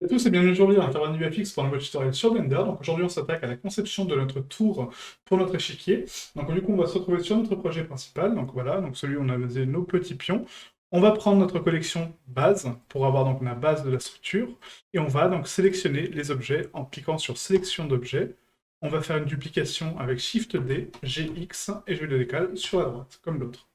Et tous et bienvenue aujourd'hui dans Intervention UFX pour un nouveau tutoriel sur Blender. Donc aujourd'hui on s'attaque à la conception de notre tour pour notre échiquier. Donc du coup on va se retrouver sur notre projet principal. Donc voilà, donc celui où on a basé nos petits pions. On va prendre notre collection base pour avoir donc la base de la structure et on va donc sélectionner les objets en cliquant sur sélection d'objets. On va faire une duplication avec Shift D, GX et je le décale sur la droite comme l'autre.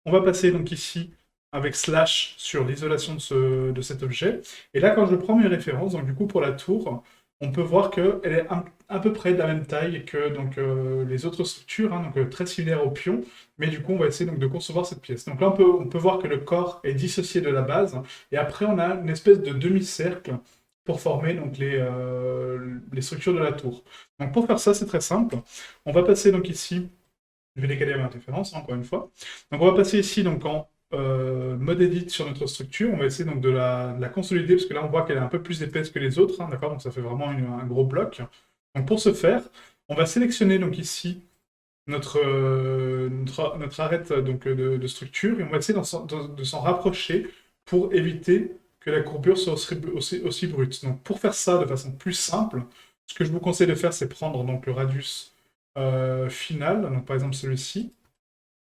On va passer donc ici avec slash sur l'isolation de cet objet. Et là, quand je prends mes références, donc du coup pour la tour, on peut voir qu'elle est à peu près de la même taille que donc, les autres structures, hein, donc très similaire au pion, mais du coup on va essayer donc, de concevoir cette pièce. Donc là on peut voir que le corps est dissocié de la base, et après on a une espèce de demi-cercle pour former donc, les structures de la tour. Donc pour faire ça, c'est très simple. On va passer donc ici, je vais décaler ma référence, hein, encore une fois. Donc on va passer ici donc, en mode edit sur notre structure. On va essayer donc de la consolider, parce que là on voit qu'elle est un peu plus épaisse que les autres, hein, d'accord? Donc ça fait vraiment un gros bloc. Donc pour ce faire, on va sélectionner donc ici notre arête donc, de structure, et on va essayer de s'en rapprocher pour éviter que la courbure soit aussi brute. Donc pour faire ça de façon plus simple, ce que je vous conseille de faire, c'est prendre donc, le radius final, donc par exemple celui-ci.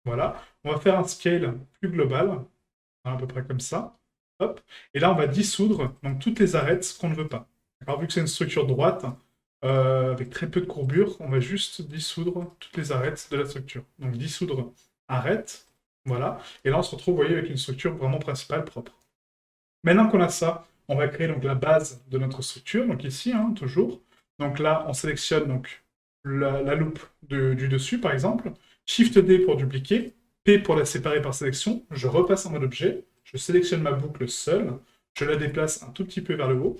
Voilà. On va faire un scale plus global, hein, à peu près comme ça. Hop. Et là, on va dissoudre donc, toutes les arêtes qu'on ne veut pas. Alors, vu que c'est une structure droite, avec très peu de courbure, on va juste dissoudre toutes les arêtes de la structure. Donc dissoudre arête, voilà. Et là, on se retrouve, vous voyez, avec une structure vraiment principale propre. Maintenant qu'on a ça, on va créer donc la base de notre structure, donc ici, hein, toujours. Donc là, on sélectionne donc la loupe du dessus, par exemple. Shift D pour dupliquer, P pour la séparer par sélection. Je repasse en mode objet, je sélectionne ma boucle seule, je la déplace un tout petit peu vers le haut,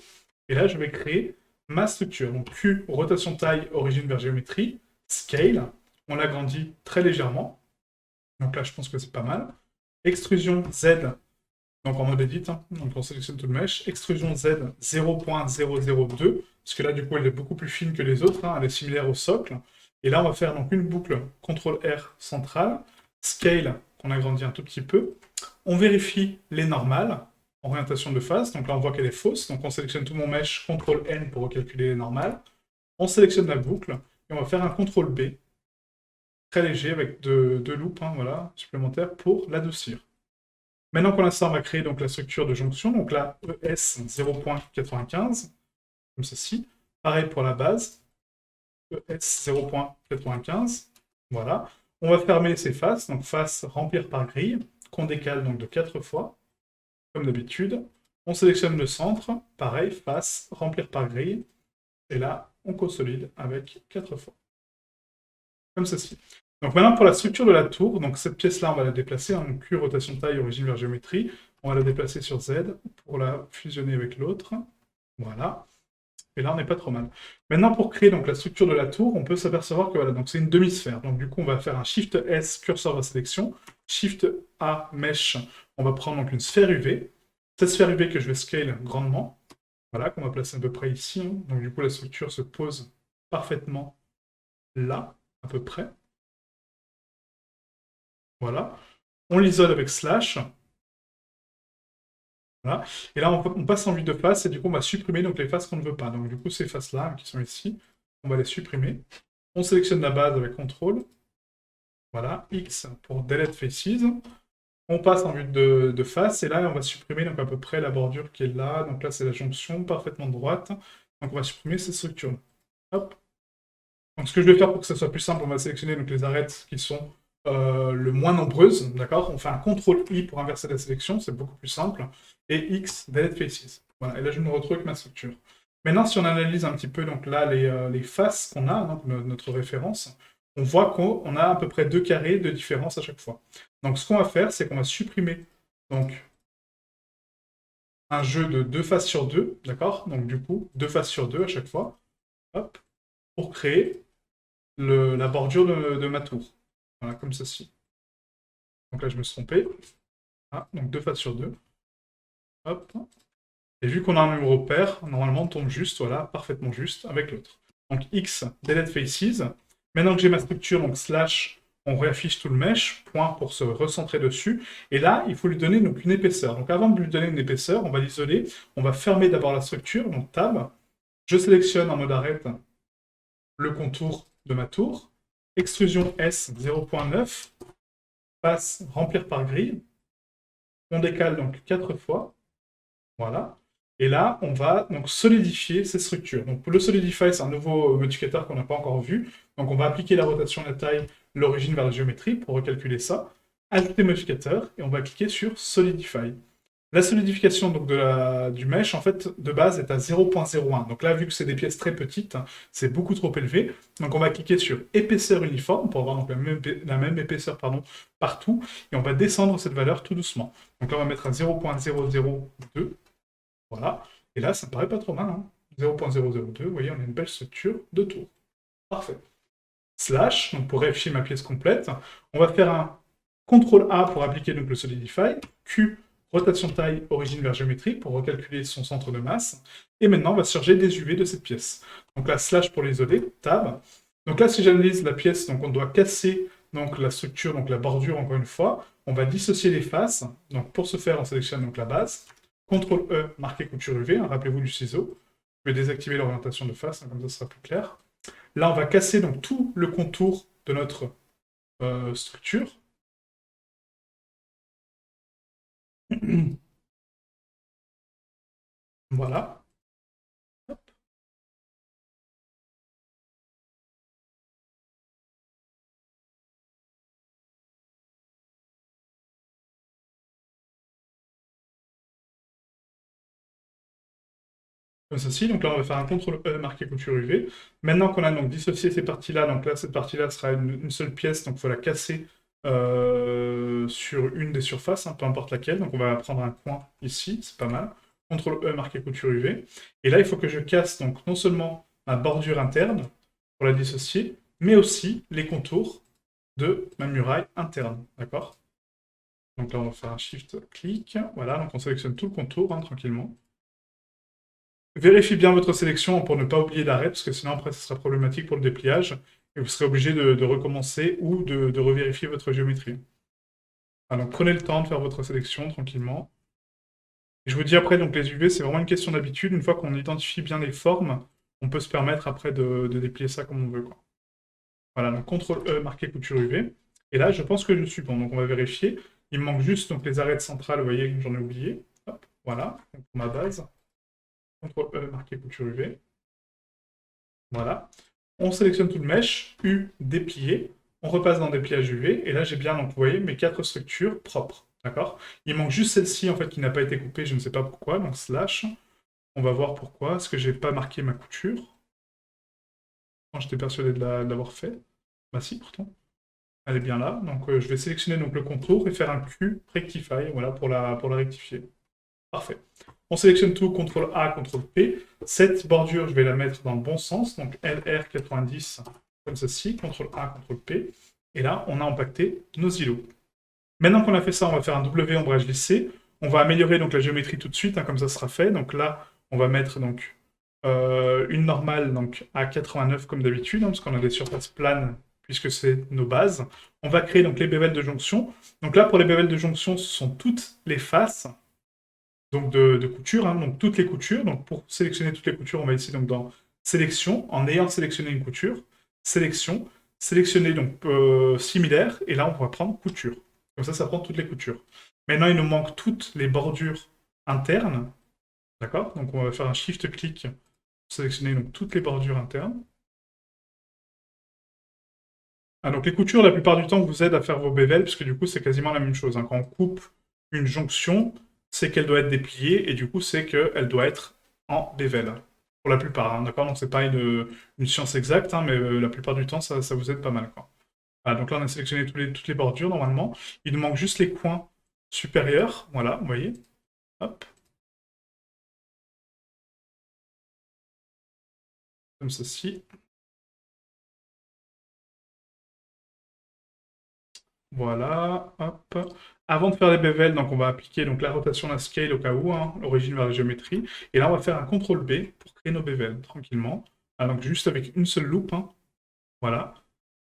et là, je vais créer ma structure. Donc Q, rotation taille, origine vers géométrie, scale, on l'agrandit très légèrement. Donc là, je pense que c'est pas mal. Extrusion Z, donc en mode edit, hein. Donc on sélectionne tout le mesh. Extrusion Z 0.002, parce que là du coup elle est beaucoup plus fine que les autres, hein. Elle est similaire au socle. Et là on va faire donc une boucle CTRL-R centrale, scale qu'on agrandit un tout petit peu. On vérifie les normales, orientation de face, donc là on voit qu'elle est fausse, donc on sélectionne tout mon mesh, CTRL-N pour recalculer les normales. On sélectionne la boucle, et on va faire un CTRL-B, très léger, avec deux loupes, hein, voilà, supplémentaires, pour l'adoucir. Maintenant qu'on a ça, on va créer donc la structure de jonction. Donc là, ES 0.95, comme ceci. Pareil pour la base, ES 0.95. Voilà. On va fermer ces faces, donc face remplir par grille, qu'on décale donc de 4 fois, comme d'habitude. On sélectionne le centre, pareil, face remplir par grille. Et là, on consolide avec 4 fois, comme ceci. Donc maintenant pour la structure de la tour, donc cette pièce-là, on va la déplacer, en Q, rotation de taille, origine vers géométrie. On va la déplacer sur Z pour la fusionner avec l'autre. Voilà. Et là, on n'est pas trop mal. Maintenant, pour créer donc, la structure de la tour, on peut s'apercevoir que voilà, donc c'est une demi-sphère. Donc du coup, on va faire un Shift S, curseur à sélection, Shift A, Mesh. On va prendre donc une sphère UV. Cette sphère UV que je vais scale grandement. Voilà, qu'on va placer à peu près ici, hein. Donc du coup, la structure se pose parfaitement là, à peu près. Voilà. On l'isole avec slash. Voilà. Et là, on passe en vue de face, et du coup, on va supprimer donc, les faces qu'on ne veut pas. Donc, du coup, ces faces-là, qui sont ici, on va les supprimer. On sélectionne la base avec CTRL. Voilà, X pour Delete Faces. On passe en vue de face, et là, on va supprimer donc, à peu près la bordure qui est là. Donc là, c'est la jonction parfaitement droite. Donc, on va supprimer ces structures. Hop. Donc, ce que je vais faire pour que ça soit plus simple, on va sélectionner donc, les arêtes qui sont le moins nombreuses, d'accord? On fait un CTRL-I pour inverser la sélection, c'est beaucoup plus simple. Et X, Delete Faces. Voilà, et là, je me retrouve avec ma structure. Maintenant, si on analyse un petit peu donc là les faces qu'on a, donc, notre référence, on voit qu'on a à peu près 2 carrés de différence à chaque fois. Donc, ce qu'on va faire, c'est qu'on va supprimer donc, un jeu de 2 faces sur 2, d'accord? Donc, du coup, 2 faces sur 2 à chaque fois, hop, pour créer la bordure de ma tour. Voilà, comme ceci. Donc là, je me suis trompé. Ah, donc 2 faces sur 2. Hop. Et vu qu'on a un numéro pair, normalement, on tombe juste, voilà, parfaitement juste avec l'autre. Donc X, delete faces. Maintenant que j'ai ma structure, donc slash on réaffiche tout le mesh, point pour se recentrer dessus, et là, il faut lui donner donc une épaisseur. Donc avant de lui donner une épaisseur, on va l'isoler, on va fermer d'abord la structure, donc tab, je sélectionne en mode arrête le contour de ma tour, extrusion S 0.9, passe remplir par grille, on décale donc 4 fois, voilà. Et là, on va donc solidifier ces structures. Donc pour le Solidify, c'est un nouveau modificateur qu'on n'a pas encore vu. Donc on va appliquer la rotation, la taille, l'origine vers la géométrie pour recalculer ça. Ajouter modificateur et on va cliquer sur Solidify. La solidification donc, du mesh, en fait, de base, est à 0.01. Donc là, vu que c'est des pièces très petites, hein, c'est beaucoup trop élevé. Donc on va cliquer sur épaisseur uniforme pour avoir donc, la même épaisseur pardon, partout. Et on va descendre cette valeur tout doucement. Donc là, on va mettre à 0.002. Voilà. Et là, ça me paraît pas trop mal. Hein. 0.002, vous voyez, on a une belle structure de tour. Parfait. Slash, donc pour réafficher ma pièce complète, on va faire un CTRL A pour appliquer donc, le Solidify, Q, rotation taille, origine vers géométrie, pour recalculer son centre de masse, et maintenant on va se charger des UV de cette pièce. Donc là, slash pour l'isoler, tab. Donc là, si j'analyse la pièce, donc on doit casser donc, la structure, donc la bordure encore une fois, on va dissocier les faces, donc pour ce faire, on sélectionne donc la base, CTRL E, marquer couture UV, hein, rappelez-vous du ciseau, je vais désactiver l'orientation de face, hein, comme ça ce sera plus clair. Là, on va casser donc tout le contour de notre structure. Voilà. Comme ceci. Donc là, on va faire un CTRL E marqué couture UV. Maintenant qu'on a donc dissocié ces parties-là, donc là, cette partie-là sera une seule pièce, donc il faut la casser sur une des surfaces, hein, peu importe laquelle. Donc on va prendre un coin ici, c'est pas mal. CTRL E marqué couture UV. Et là, il faut que je casse donc non seulement ma bordure interne pour la dissocier, mais aussi les contours de ma muraille interne. D'accord? Donc là, on va faire un shift-clic. Voilà, donc on sélectionne tout le contour hein, tranquillement. Vérifiez bien votre sélection pour ne pas oublier d'arrêt, parce que sinon après, ce sera problématique pour le dépliage, et vous serez obligé de recommencer ou de revérifier votre géométrie. Alors, prenez le temps de faire votre sélection tranquillement. Et je vous dis après, donc les UV, c'est vraiment une question d'habitude. Une fois qu'on identifie bien les formes, on peut se permettre après de déplier ça comme on veut. Quoi. Voilà, donc CTRL E, marqué couture UV. Et là, je pense que je suis bon. Donc on va vérifier. Il me manque juste donc, les arêtes centrales, vous voyez, j'en ai oublié. Hop, voilà, donc, pour ma base. CTRL E, marqué couture UV. Voilà. On sélectionne tout le mesh, U, déplier. On repasse dans dépliage UV. Et là, j'ai bien, donc, vous voyez, mes 4 structures propres. D'accord? Il manque juste celle-ci, en fait, qui n'a pas été coupée. Je ne sais pas pourquoi. Donc, slash. On va voir pourquoi. Est-ce que j'ai pas marqué ma couture? J'étais persuadé de l'avoir fait. Bah si, pourtant. Elle est bien là. Donc, je vais sélectionner donc, le contour et faire un Q rectify, voilà, pour la rectifier. Parfait. On sélectionne tout, CTRL A, CTRL P. Cette bordure, je vais la mettre dans le bon sens, donc LR90, comme ceci, CTRL A, CTRL P. Et là, on a impacté nos îlots. Maintenant qu'on a fait ça, on va faire un W ombrage lissé. On va améliorer donc, la géométrie tout de suite, hein, comme ça sera fait. Donc là, on va mettre donc, une normale donc, à 89 comme d'habitude, hein, parce qu'on a des surfaces planes puisque c'est nos bases. On va créer donc les bévels de jonction. Donc là, pour les bévels de jonction, ce sont toutes les faces donc de couture, hein, donc toutes les coutures. Donc pour sélectionner toutes les coutures, on va ici donc dans sélection, en ayant sélectionné une couture, sélection, sélectionner donc similaire, et là on va prendre couture. Comme ça prend toutes les coutures. Maintenant, il nous manque toutes les bordures internes, d'accord? Donc on va faire un shift-clic pour sélectionner donc toutes les bordures internes. Ah, donc les coutures, la plupart du temps, vous aident à faire vos bévels, parce que du coup, c'est quasiment la même chose. Hein. Quand on coupe une jonction, c'est qu'elle doit être dépliée, et du coup, c'est qu'elle doit être en bével. Pour la plupart, hein, d'accord? Donc c'est pas une science exacte, hein, mais la plupart du temps, ça vous aide pas mal, quoi. Voilà, donc là, on a sélectionné toutes les bordures, normalement. Il nous manque juste les coins supérieurs, voilà, vous voyez. Hop. Comme ceci. Voilà, hop. Avant de faire les bevels, donc on va appliquer donc, la rotation, la scale au cas où, hein, l'origine vers la géométrie. Et là, on va faire un CTRL B pour créer nos bevels, tranquillement. Ah, donc juste avec une seule loupe, hein. Voilà.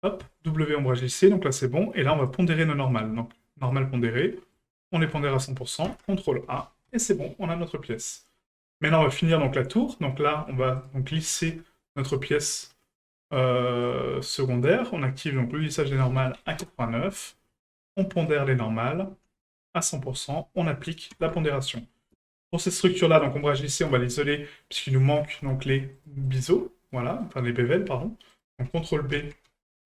Hop, W ombrage lissé, donc là c'est bon. Et là on va pondérer nos normales. Donc normal pondéré, on les pondère à 100%, CTRL A, et c'est bon, on a notre pièce. Maintenant on va finir donc la tour. Donc là on va donc lisser notre pièce secondaire. On active donc le lissage des normales à 89. On pondère les normales à 100%. On applique la pondération. Pour cette structure-là, donc ombrage lissé, on va l'isoler puisqu'il nous manque donc les biseaux, voilà, enfin les bévels, pardon. Donc CTRL B,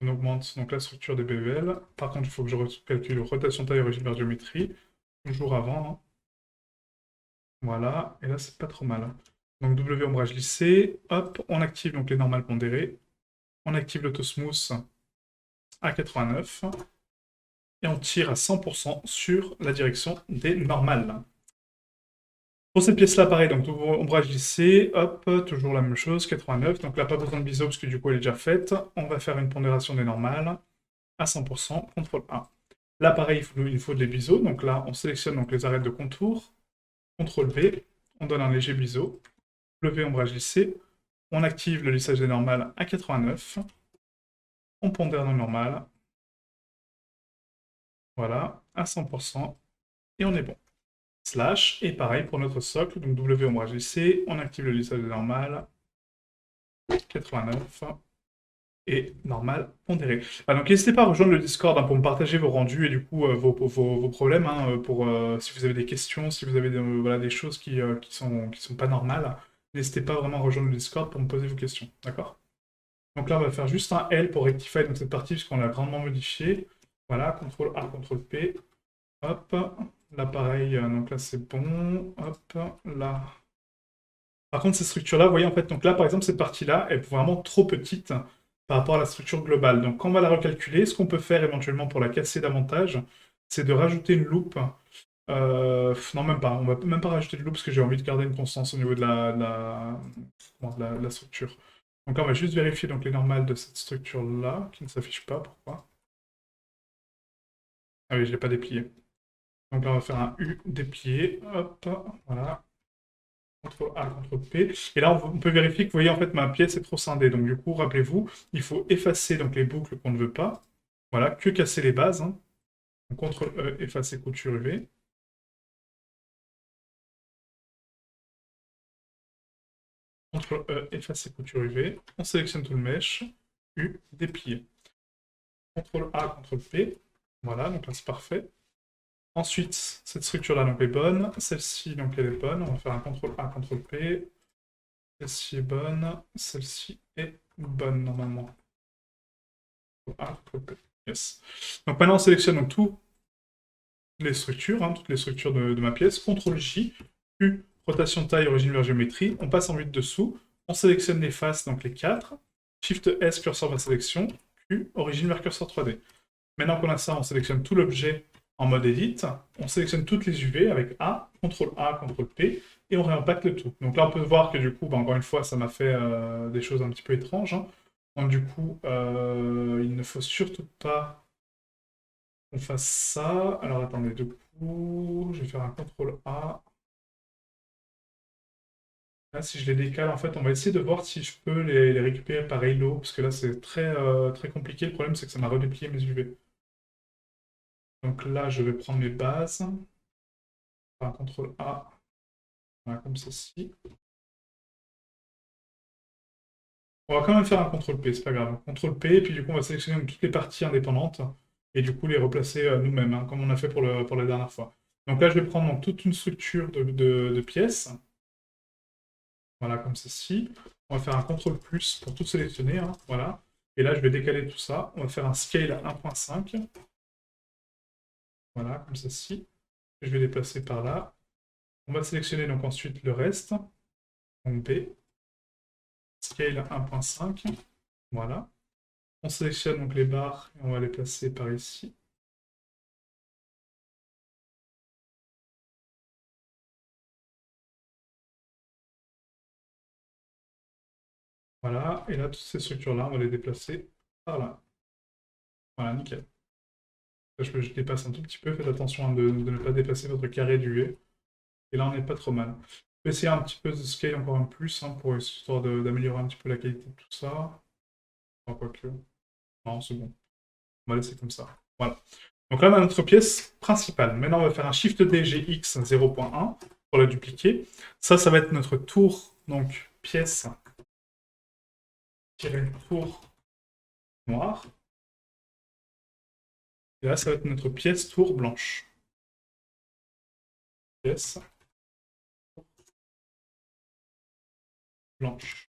on augmente donc la structure des bévels. Par contre, il faut que je calcule rotation taille origine vers géométrie, toujours avant. Hein. Voilà, et là c'est pas trop mal. Hein. Donc W ombrage lissé, hop, on active donc les normales pondérées, on active l'autosmooth à 89, et on tire à 100% sur la direction des normales. Pour cette pièce-là, pareil, donc ombrage lissé, hop, toujours la même chose, 89. Donc là, pas besoin de biseau parce que du coup, elle est déjà faite. On va faire une pondération des normales à 100%, CTRL A. Là, pareil, il faut des biseaux. Donc là, on sélectionne donc les arêtes de contour, CTRL V, on donne un léger biseau, W ombrage lissé, on active le lissage des normales à 89, on pondère nos normales, voilà, à 100%, et on est bon. Slash, et pareil pour notre socle, donc W ombrage lissé, on active le lissage des normales, 89, et normal pondéré. Donc n'hésitez pas à rejoindre le Discord hein, pour me partager vos rendus et du coup vos problèmes, hein, pour, si vous avez des questions, si vous avez voilà, des choses qui sont pas normales, n'hésitez pas vraiment à rejoindre le Discord pour me poser vos questions, d'accord? Donc là on va faire juste un L pour rectifier donc, cette partie puisqu'on l'a grandement modifié. Voilà, CTRL A, CTRL P, hop, là pareil, donc là c'est bon, hop, là. Par contre, ces structures-là, vous voyez, en fait, donc là, par exemple, cette partie-là est vraiment trop petite par rapport à la structure globale. Donc, quand on va la recalculer, ce qu'on peut faire éventuellement pour la casser davantage, c'est de rajouter une loupe. Non, même pas. On va même pas rajouter de loupe parce que j'ai envie de garder une constance au niveau de la structure. Donc là, on va juste vérifier donc, les normales de cette structure-là, qui ne s'affiche pas. Pourquoi? Ah oui, je ne l'ai pas déplié. Donc là, on va faire un U déplié. Hop, voilà. CTRL A, CTRL P. Et là, on peut vérifier que, vous voyez, en fait, ma pièce est trop scindée. Donc, du coup, rappelez-vous, il faut effacer donc, les boucles qu'on ne veut pas. Voilà, que casser les bases. Hein. Donc, CTRL E, effacer couture UV. CTRL E, effacer couture UV. On sélectionne tout le mesh. U, déplier. CTRL A, CTRL P. Voilà, donc là, c'est parfait. Ensuite, cette structure-là donc, est bonne. Celle-ci, donc, elle est bonne. On va faire un CTRL A, CTRL P. Celle-ci est bonne. Celle-ci est bonne, normalement. A, CTRL P. Yes. Donc maintenant, on sélectionne donc toutes les structures, hein, toutes les structures de ma pièce. CTRL J, Q, rotation de taille, origine vers géométrie. On passe en 8 dessous. On sélectionne les faces, donc les 4. Shift S, curseur vers sélection. Q, origine vers curseur 3D. Maintenant qu'on a ça, on sélectionne tout l'objet en mode edit. On sélectionne toutes les UV avec A, CTRL P, et on réimpacte le tout. Donc là, on peut voir que du coup, encore une fois, ça m'a fait des choses un petit peu étranges. Hein. Donc du coup, il ne faut surtout pas qu'on fasse ça. Alors attendez, du coup, je vais faire un CTRL A. Là, si je les décale, en fait, on va essayer de voir si je peux les récupérer par halo, parce que là, c'est très compliqué. Le problème, c'est que ça m'a redéplié mes UV. Donc là, je vais prendre mes bases. Faire un CTRL A, voilà, comme ceci. On va quand même faire un CTRL P, c'est pas grave. CTRL P, et puis du coup, on va sélectionner toutes les parties indépendantes, et du coup, les replacer nous-mêmes, hein, comme on a fait pour la dernière fois. Donc là, je vais prendre donc, toute une structure de pièces. Voilà, comme ceci. On va faire un CTRL plus pour tout sélectionner. Hein, voilà. Et là, je vais décaler tout ça. On va faire un scale à 1.5. Voilà, comme ceci. Je vais déplacer par là. On va sélectionner donc ensuite le reste. Donc B. Scale à 1.5. Voilà. On sélectionne donc les barres et on va les placer par ici. Voilà. Et là, toutes ces structures-là, on va les déplacer par là. Voilà, nickel. Là, je dépasse un tout petit peu. Faites attention hein, de ne pas dépasser votre carré du V. Et là, on n'est pas trop mal. Je vais essayer un petit peu de scale encore un plus, hein, pour histoire d'améliorer un petit peu la qualité de tout ça. Enfin, quoique. Non, c'est bon. On va laisser comme ça. Voilà. Donc là, on a notre pièce principale. Maintenant, on va faire un Shift D GX 0.1 pour la dupliquer. Ça va être notre tour, donc pièce tour noir. Et là, ça va être notre pièce tour blanche. Pièce blanche.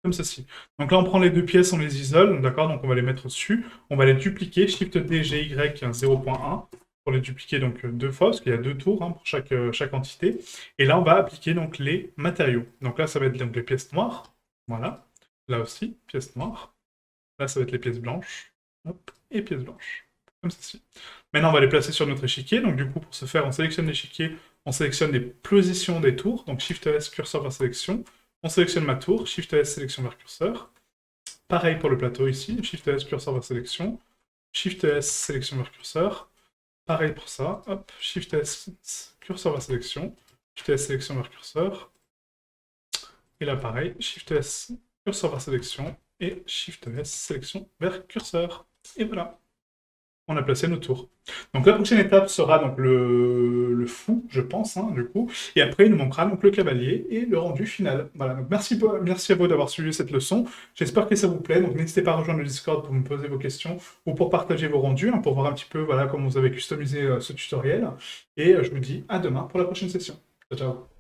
Comme ceci. Donc là, on prend les deux pièces, on les isole, d'accord? Donc on va les mettre dessus. On va les dupliquer, Shift D GY 0.1 pour les dupliquer donc deux fois, parce qu'il y a deux tours hein, pour chaque entité. Et là, on va appliquer donc les matériaux. Donc là, ça va être donc les pièces noires. Voilà. Là aussi, pièces noires. Là, ça va être les pièces blanches. Hop, et pièces blanches. Comme ceci. Maintenant, on va les placer sur notre échiquier. Donc du coup, pour ce faire, on sélectionne l'échiquier, on sélectionne les positions des tours. Donc Shift S, curseur vers sélection. On sélectionne ma tour, Shift S, sélection vers curseur. Pareil pour le plateau ici, Shift S, curseur vers sélection. Shift S, sélection vers curseur. Pareil pour ça, hop, Shift S, curseur vers sélection. Shift S, sélection vers curseur. Et là pareil, Shift S, curseur vers sélection. Et Shift S, sélection vers curseur. Et voilà. On a placé nos tours. Donc la prochaine étape sera donc le fou, je pense, hein, du coup. Et après, il nous manquera donc le cavalier et le rendu final. Voilà, donc merci à vous d'avoir suivi cette leçon. J'espère que ça vous plaît. Donc n'hésitez pas à rejoindre le Discord pour me poser vos questions ou pour partager vos rendus, hein, pour voir un petit peu voilà, comment vous avez customisé ce tutoriel. Et je vous dis à demain pour la prochaine session. Ciao, ciao.